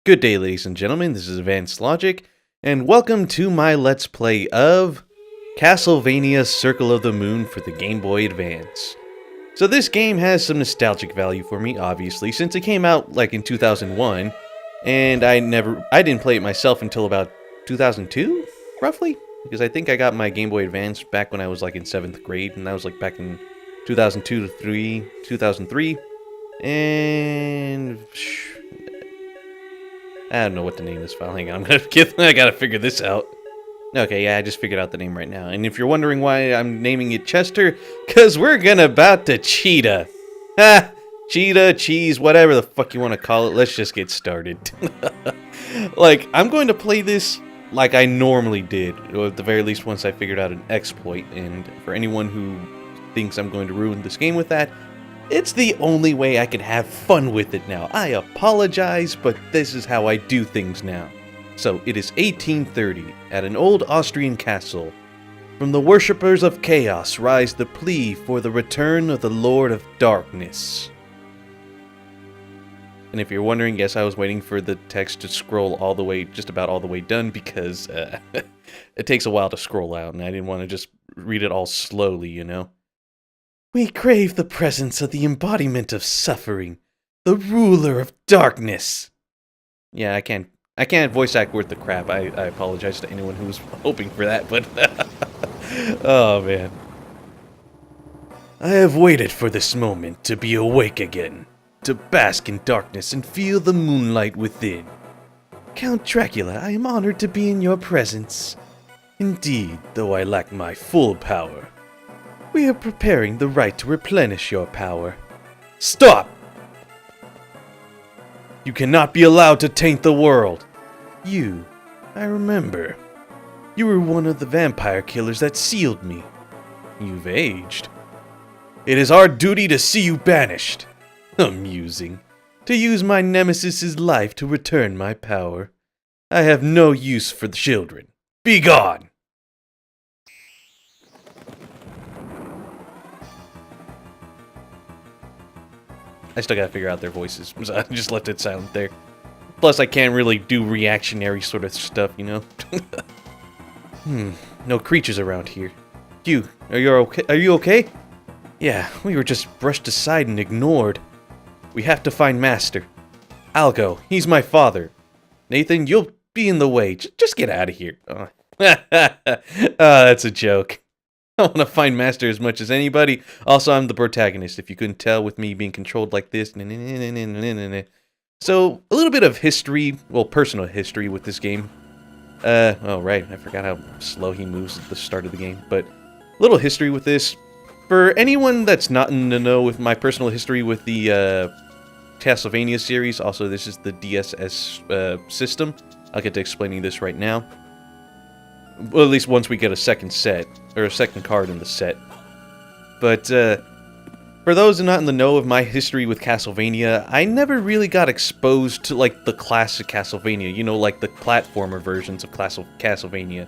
Good day, ladies and gentlemen, this is Advanced Logic, and welcome to my Let's Play of Castlevania Circle of the Moon for the Game Boy Advance. So this game has some nostalgic value for me, obviously, since it came out like in 2001, and I didn't play it myself until about 2002, roughly? Because I think I got my Game Boy Advance back when I was like in 7th grade, and that was like back in 2002 to 2003, and I don't know what to name this file. Hang on, I gotta figure this out. Okay, yeah, I just figured out the name right now. And if you're wondering why I'm naming it Chester, cause we're about to cheetah. Ha! Cheetah, cheese, whatever the fuck you want to call it. Let's just get started. Like, I'm going to play this like I normally did, or at the very least once I figured out an exploit. And for anyone who thinks I'm going to ruin this game with that, it's the only way I can have fun with it now. I apologize, but this is how I do things now. So, it is 1830, at an old Austrian castle. From the worshippers of chaos rise the plea for the return of the Lord of Darkness. And if you're wondering, yes, I was waiting for the text to scroll all the way, just about all the way done, because it takes a while to scroll out, and I didn't want to just read it all slowly, you know? We crave the presence of the embodiment of suffering, the ruler of darkness. Yeah, I can't voice act worth the crap. I apologize to anyone who was hoping for that, but oh man. I have waited for this moment to be awake again, to bask in darkness and feel the moonlight within. Count Dracula, I am honored to be in your presence. Indeed, though I lack my full power. We are preparing the rite to replenish your power. Stop! You cannot be allowed to taint the world. I remember. You were one of the vampire killers that sealed me. You've aged. It is our duty to see you banished. Amusing. To use my nemesis's life to return my power. I have no use for the children. Be gone! I still gotta figure out their voices, so I just left it silent there. Plus, I can't really do reactionary sort of stuff, you know? No creatures around here. Are you okay? Yeah, we were just brushed aside and ignored. We have to find Master. I'll go. He's my father. Nathan, you'll be in the way. Just get out of here. Oh. That's a joke. I want to find Master as much as anybody. Also, I'm the protagonist, if you couldn't tell with me being controlled like this. So, a little bit of history, well, personal history with this game. Oh, right, I forgot how slow he moves at the start of the game. But, a little history with this. For anyone that's not in the know with my personal history with the Castlevania series, also this is the DSS system. I'll get to explaining this right now. Well, at least once we get a second set, or a second card in the set. But, for those not in the know of my history with Castlevania, I never really got exposed to, like, the classic Castlevania, you know, like the platformer versions of Castlevania.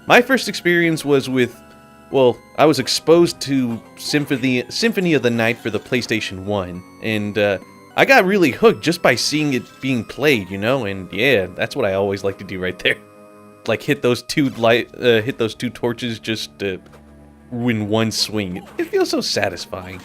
My first experience was with, well, I was exposed to Symphony of the Night for the PlayStation 1, and, I got really hooked just by seeing it being played, you know, and yeah, that's what I always like to do right there. Like, hit those two torches just in one swing. It feels so satisfying.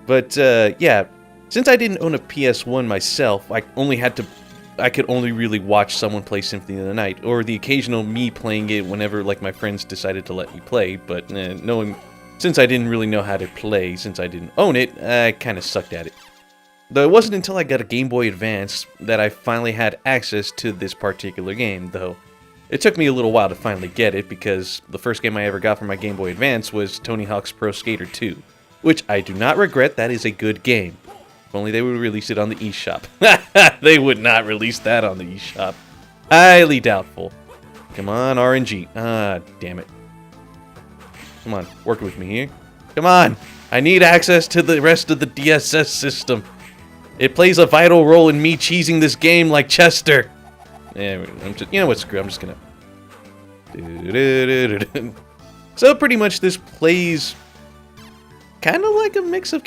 But, yeah, since I didn't own a PS1 myself, I could only really watch someone play Symphony of the Night, or the occasional me playing it whenever, like, my friends decided to let me play, but since I didn't really know how to play, since I didn't own it, I kinda sucked at it. Though it wasn't until I got a Game Boy Advance that I finally had access to this particular game, though. It took me a little while to finally get it, because the first game I ever got for my Game Boy Advance was Tony Hawk's Pro Skater 2. Which I do not regret, that is a good game. If only they would release it on the eShop. They would not release that on the eShop. Highly doubtful. Come on, RNG. Ah, damn it. Come on, work with me here. Come on! I need access to the rest of the DSS system. It plays a vital role in me cheesing this game like Chester. Yeah, you know what, screw it, I'm just gonna... So pretty much this plays kind of like a mix of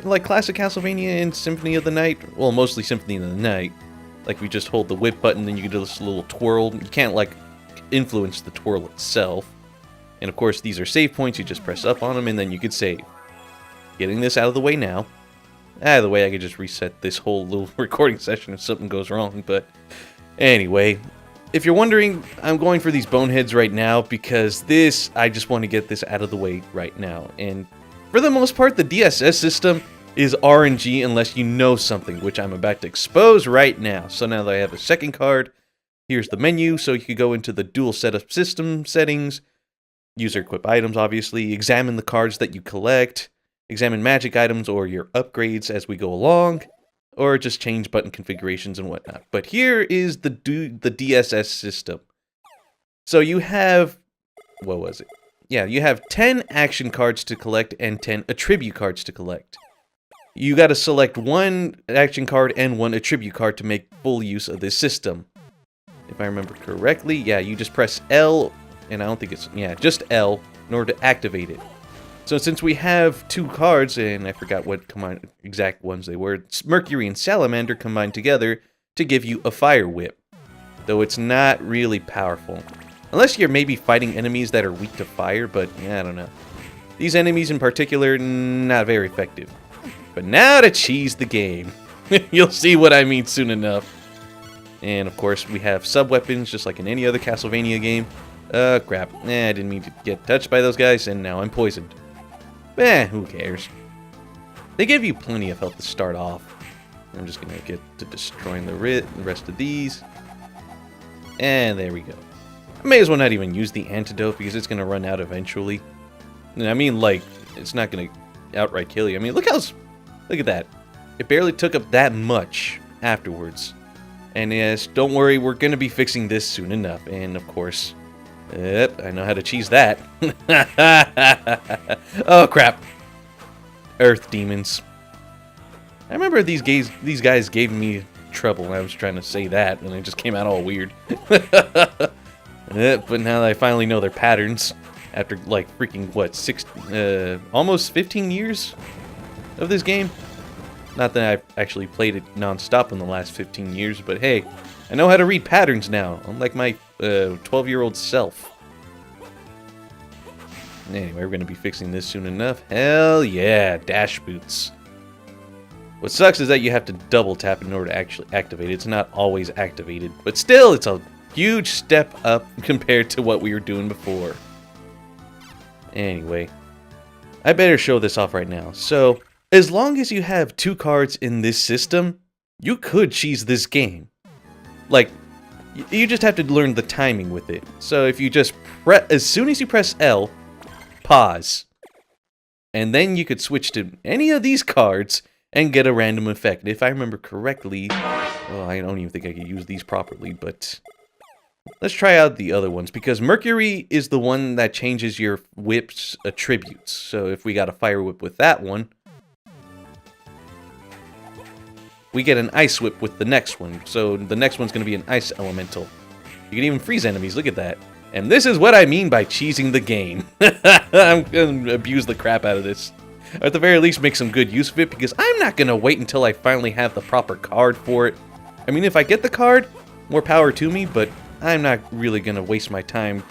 like classic Castlevania and Symphony of the Night. Well, mostly Symphony of the Night. Like, we just hold the whip button, then you can do this little twirl. You can't, like, influence the twirl itself. And, of course, these are save points. You just press up on them, and then you can save. Getting this out of the way now. Out of the way, I could just reset this whole little recording session if something goes wrong. But, anyway, if you're wondering, I'm going for these boneheads right now because this, I just want to get this out of the way right now. And for the most part, the DSS system is RNG unless you know something, which I'm about to expose right now. So now that I have a second card, here's the menu, so you can go into the dual setup system settings, user equip items, obviously, examine the cards that you collect, examine magic items or your upgrades as we go along, or just change button configurations and whatnot. But here is the DSS system. So you have, what was it? Yeah, you have 10 action cards to collect and 10 attribute cards to collect. You gotta select one action card and one attribute card to make full use of this system. If I remember correctly, yeah, you just press L, and I don't think it's, yeah, just L in order to activate it. So since we have two cards, and I forgot what exact ones they were, Mercury and Salamander combined together to give you a Fire Whip. Though it's not really powerful. Unless you're maybe fighting enemies that are weak to fire, but yeah, I don't know. These enemies in particular, not very effective. But now to cheese the game. You'll see what I mean soon enough. And of course, we have sub-weapons, just like in any other Castlevania game. Crap. I didn't mean to get touched by those guys, and now I'm poisoned. Who cares? They give you plenty of health to start off. I'm just gonna get to destroying the rest of these. And there we go. I may as well not even use the antidote, because it's gonna run out eventually. And I mean, like, it's not gonna outright kill you. I mean, look at that. It barely took up that much afterwards. And yes, don't worry, we're going to be fixing this soon enough. And of course, yep, I know how to cheese that. Oh, crap. Earth demons. I remember these guys gave me trouble when I was trying to say that, and it just came out all weird. But now that I finally know their patterns, after like freaking, what, almost 15 years of this game? Not that I've actually played it non-stop in the last 15 years, but hey, I know how to read patterns now, unlike my 12-year-old self. Anyway, we're going to be fixing this soon enough. Hell yeah, dash boots. What sucks is that you have to double tap in order to actually activate it. It's not always activated, but still, it's a huge step up compared to what we were doing before. Anyway, I better show this off right now. So, as long as you have two cards in this system, you could cheese this game. Like, you just have to learn the timing with it. So if you just as soon as you press L, pause. And then you could switch to any of these cards and get a random effect. If I remember correctly, well, I don't even think I could use these properly, but let's try out the other ones, because Mercury is the one that changes your whip's attributes. So if we got a Fire Whip with that one, we get an Ice Whip with the next one. So the next one's going to be an Ice Elemental. You can even freeze enemies, look at that. And this is what I mean by cheesing the game. I'm going to abuse the crap out of this. Or at the very least, make some good use of it, because I'm not going to wait until I finally have the proper card for it. I mean, if I get the card, more power to me, but I'm not really going to waste my time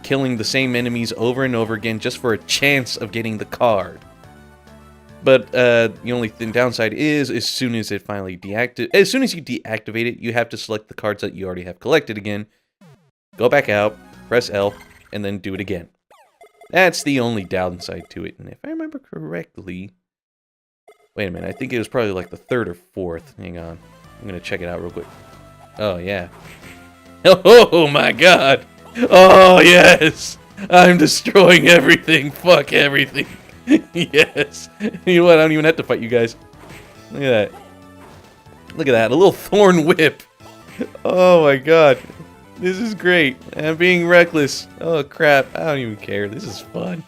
killing the same enemies over and over again just for a chance of getting the card. But the only downside is, as soon as you deactivate it, you have to select the cards that you already have collected again. Go back out, press L, and then do it again. That's the only downside to it. And if I remember correctly, wait a minute, I think it was probably like the third or fourth. Hang on, I'm gonna check it out real quick. Oh yeah. Oh my God. Oh yes. I'm destroying everything. Fuck everything. Yes. You know what? I don't even have to fight you guys. Look at that. Look at that. A little thorn whip. Oh my God. This is great. I'm being reckless. Oh crap. I don't even care. This is fun.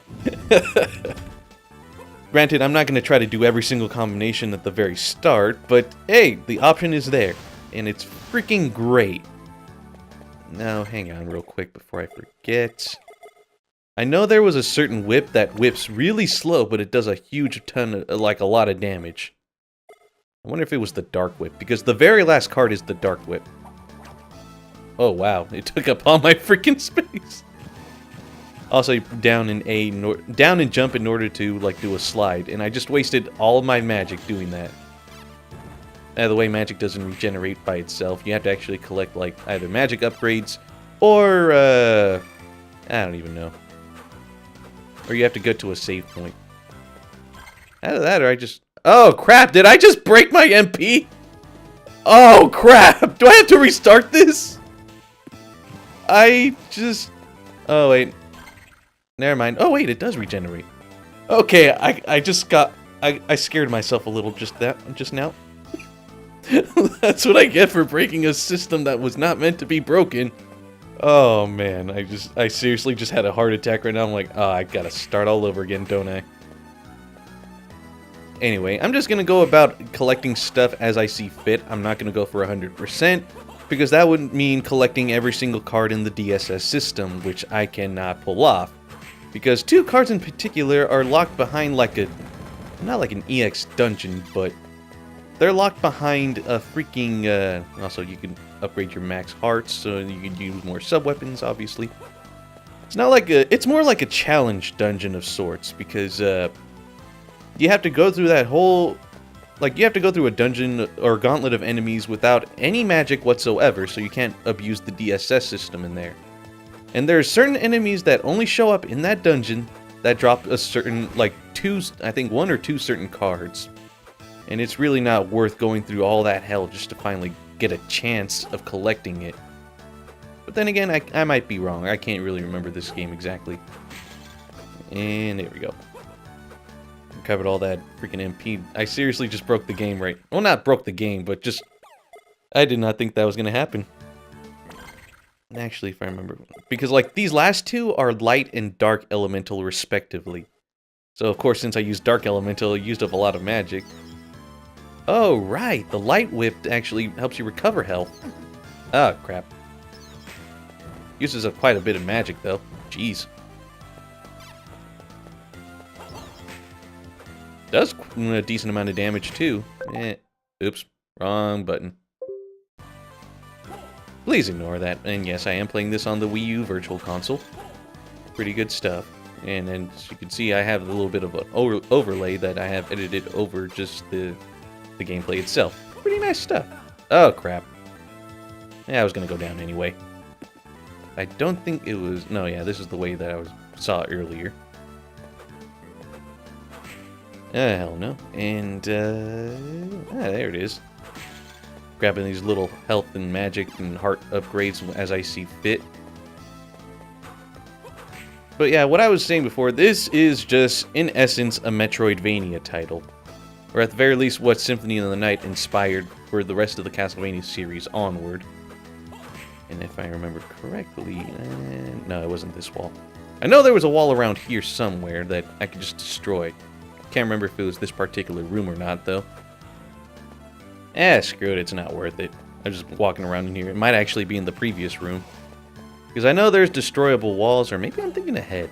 Granted, I'm not going to try to do every single combination at the very start, but hey, the option is there. And it's freaking great. Now, hang on real quick before I forget. I know there was a certain whip that whips really slow, but it does a huge ton of, like, a lot of damage. I wonder if it was the Dark Whip, because the very last card is the Dark Whip. Oh, wow. It took up all my freaking space. Also, down and jump in order to, like, do a slide, and I just wasted all of my magic doing that. The way magic doesn't regenerate by itself, you have to actually collect, like, either magic upgrades, or, I don't even know. Or you have to go to a save point. Either that, or I just... Oh, crap! Did I just break my MP? Oh, crap! Do I have to restart this? I just... Oh, wait. Never mind. Oh, wait, it does regenerate. Okay, I just got... I scared myself a little just now. That's what I get for breaking a system that was not meant to be broken. Oh, man. I seriously just had a heart attack right now. I'm like, oh, I gotta start all over again, don't I? Anyway, I'm just gonna go about collecting stuff as I see fit. I'm not gonna go for 100%, because that would mean collecting every single card in the DSS system, which I cannot pull off. Because 2 cards in particular are locked behind like a... Not like an EX dungeon, but... They're locked behind a freaking... also, you can upgrade your max hearts, so you can use more sub-weapons, obviously. It's not like a... It's more like a challenge dungeon of sorts, because, you have to go through that whole... Like, you have to go through a dungeon or gauntlet of enemies without any magic whatsoever, so you can't abuse the DSS system in there. And there are certain enemies that only show up in that dungeon that drop a certain, like, 1 or 2 certain cards. And it's really not worth going through all that hell just to finally get a chance of collecting it. But then again, I might be wrong. I can't really remember this game exactly. And there we go. Covered all that freaking MP. I seriously just broke the game right. Well, not broke the game, but just... I did not think that was going to happen. Actually, if I remember... Because, like, these last 2 are light and dark elemental, respectively. So, of course, since I used dark elemental, I used up a lot of magic. Oh, right. The light whip actually helps you recover health. Oh, crap. Uses up quite a bit of magic, though. Jeez. Does a decent amount of damage, too. Oops. Wrong button. Please ignore that. And yes, I am playing this on the Wii U Virtual Console. Pretty good stuff. And then, as you can see, I have a little bit of an overlay that I have edited over just the gameplay itself. Pretty nice stuff. Oh, crap. Yeah, I was going to go down anyway. I don't think it was... No, yeah, this is the way that I saw earlier. Hell no. And, there it is. Grabbing these little health and magic and heart upgrades as I see fit. But yeah, what I was saying before, this is just, in essence, a Metroidvania title. Or at the very least, what Symphony of the Night inspired for the rest of the Castlevania series onward. And if I remember correctly... no, it wasn't this wall. I know there was a wall around here somewhere that I could just destroy. Can't remember if it was this particular room or not, though. Screw it, it's not worth it. I'm just walking around in here. It might actually be in the previous room. Because I know there's destroyable walls, or maybe I'm thinking ahead.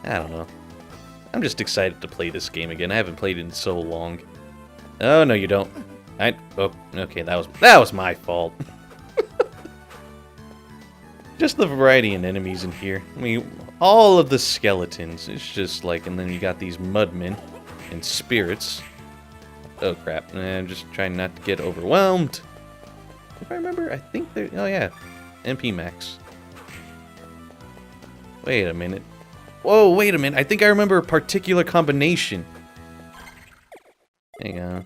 I don't know. I'm just excited to play this game again. I haven't played it in so long. Oh, no, you don't. Oh, okay, that was my fault. Just the variety in enemies in here. I mean, all of the skeletons. It's just like, and then you got these mudmen and spirits. Oh, crap. I'm just trying not to get overwhelmed. If I remember, I think there... Oh, yeah. MP max. Wait a minute. Whoa, wait a minute. I think I remember a particular combination. Hang on.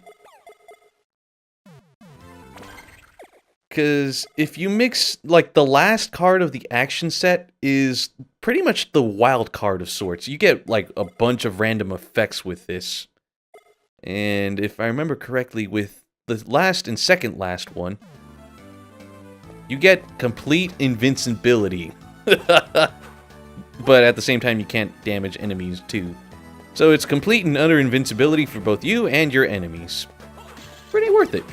Because if you mix, like, the last card of the action set is pretty much the wild card of sorts. You get, like, a bunch of random effects with this. And if I remember correctly, with the last and second last one, you get complete invincibility. But at the same time, you can't damage enemies, too. So it's complete and utter invincibility for both you and your enemies. Pretty worth it.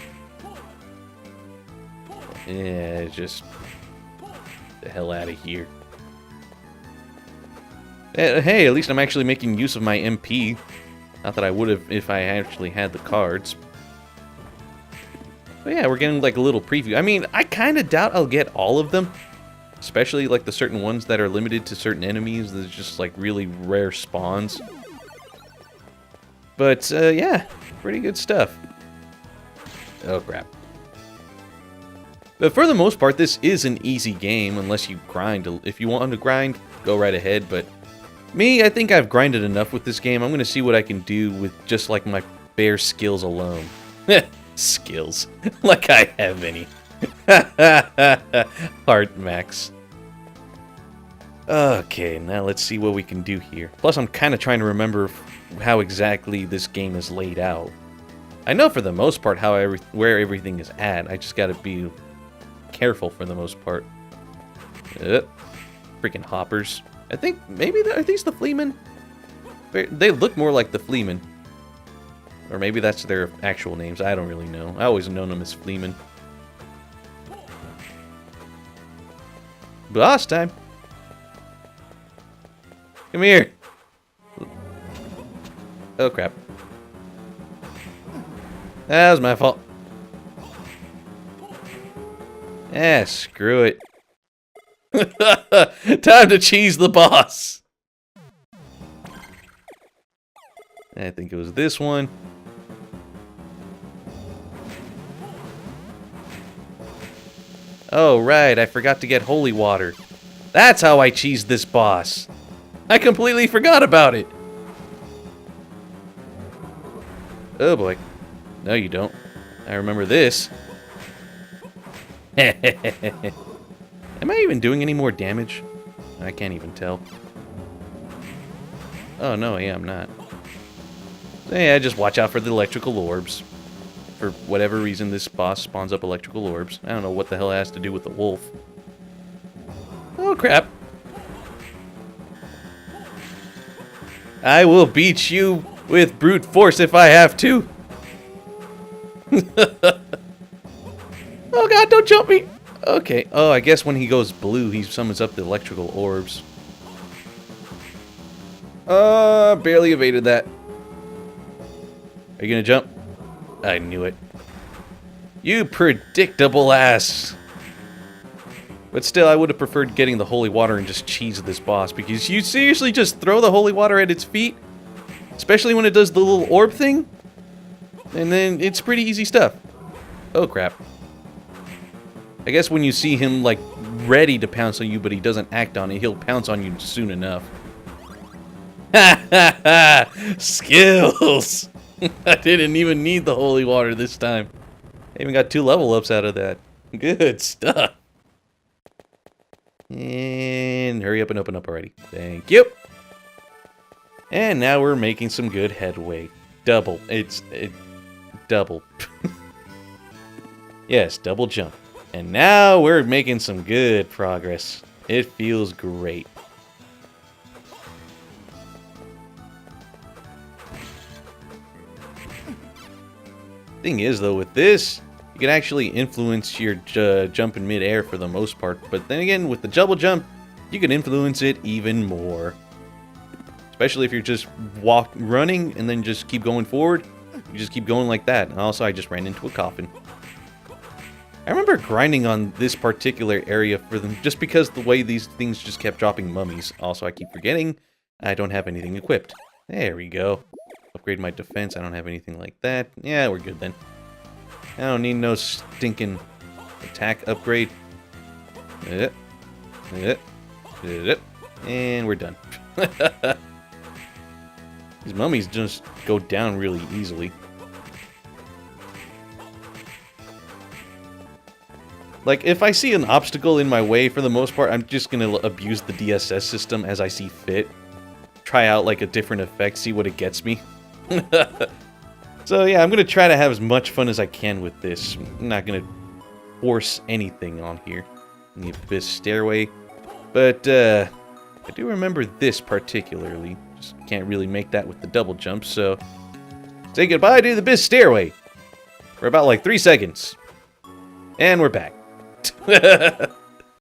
Yeah, just... the hell out of here. Hey, at least I'm actually making use of my MP. Not that I would have if I actually had the cards. But yeah, we're getting like a little preview. I mean, I kind of doubt I'll get all of them. Especially like the certain ones that are limited to certain enemies. There's just like really rare spawns. But yeah, pretty good stuff. Oh crap. But for the most part, this is an easy game unless you grind. If you want to grind, go right ahead. But me, I think I've grinded enough with this game. I'm going to see what I can do with just like my bare skills alone. Skills. Like I have any. Heart max. Okay, now let's see what we can do here. Plus, I'm kind of trying to remember how exactly this game is laid out. I know for the most part where everything is at. I just gotta be careful for the most part. Freaking hoppers. I think maybe are these the Fleamen? They look more like the Fleamen. Or maybe that's their actual names. I don't really know. I always known them as Fleamen. Boss time. Come here. Oh crap. That was my fault. Ah, screw it. Time to cheese the boss. I think it was this one. Oh, right. I forgot to get holy water. That's how I cheesed this boss. I completely forgot about it. Oh, boy. No, you don't. I remember this. Am I even doing any more damage? I can't even tell. Oh, no, yeah, I'm not. Yeah, just watch out for the electrical orbs. For whatever reason, this boss spawns up electrical orbs. I don't know what the hell it has to do with the wolf. Oh, crap. I will beat you with brute force if I have to. Oh, God, don't jump me. Okay. Oh, I guess when he goes blue, he summons up the electrical orbs. Barely evaded that. Are you gonna jump? I knew it. You predictable ass. But still, I would have preferred getting the holy water and just cheese this boss, because you seriously just throw the holy water at its feet, especially when it does the little orb thing, and then it's pretty easy stuff. Oh crap. I guess when you see him like ready to pounce on you but he doesn't act on it, he'll pounce on you soon enough. Ha ha ha! Skills! I didn't even need the holy water this time. I even got 2 level ups out of that. Good stuff. And hurry up and open up already. Thank you. And now we're making some good headway. Double. Double. Yes, double jump. And now we're making some good progress. It feels great. Thing is, though, with this, you can actually influence your jump in mid-air for the most part. But then again, with the double jump, you can influence it even more. Especially if you're just running and then just keep going forward. You just keep going like that. And also, I just ran into a coffin. I remember grinding on this particular area for them just because the way these things just kept dropping mummies. Also, I keep forgetting I don't have anything equipped. There we go. Upgrade my defense. I don't have anything like that. Yeah, we're good then. I don't need no stinking attack upgrade. And we're done. These mummies just go down really easily. Like, if I see an obstacle in my way, for the most part, I'm just gonna abuse the DSS system as I see fit. Try out, like, a different effect, see what it gets me. So, yeah, I'm gonna try to have as much fun as I can with this. I'm not gonna force anything on here. The Abyss Stairway. But, I do remember this particularly. Just can't really make that with the double jump, so... Say goodbye to the Abyss Stairway! For about, like, 3 seconds. And we're back.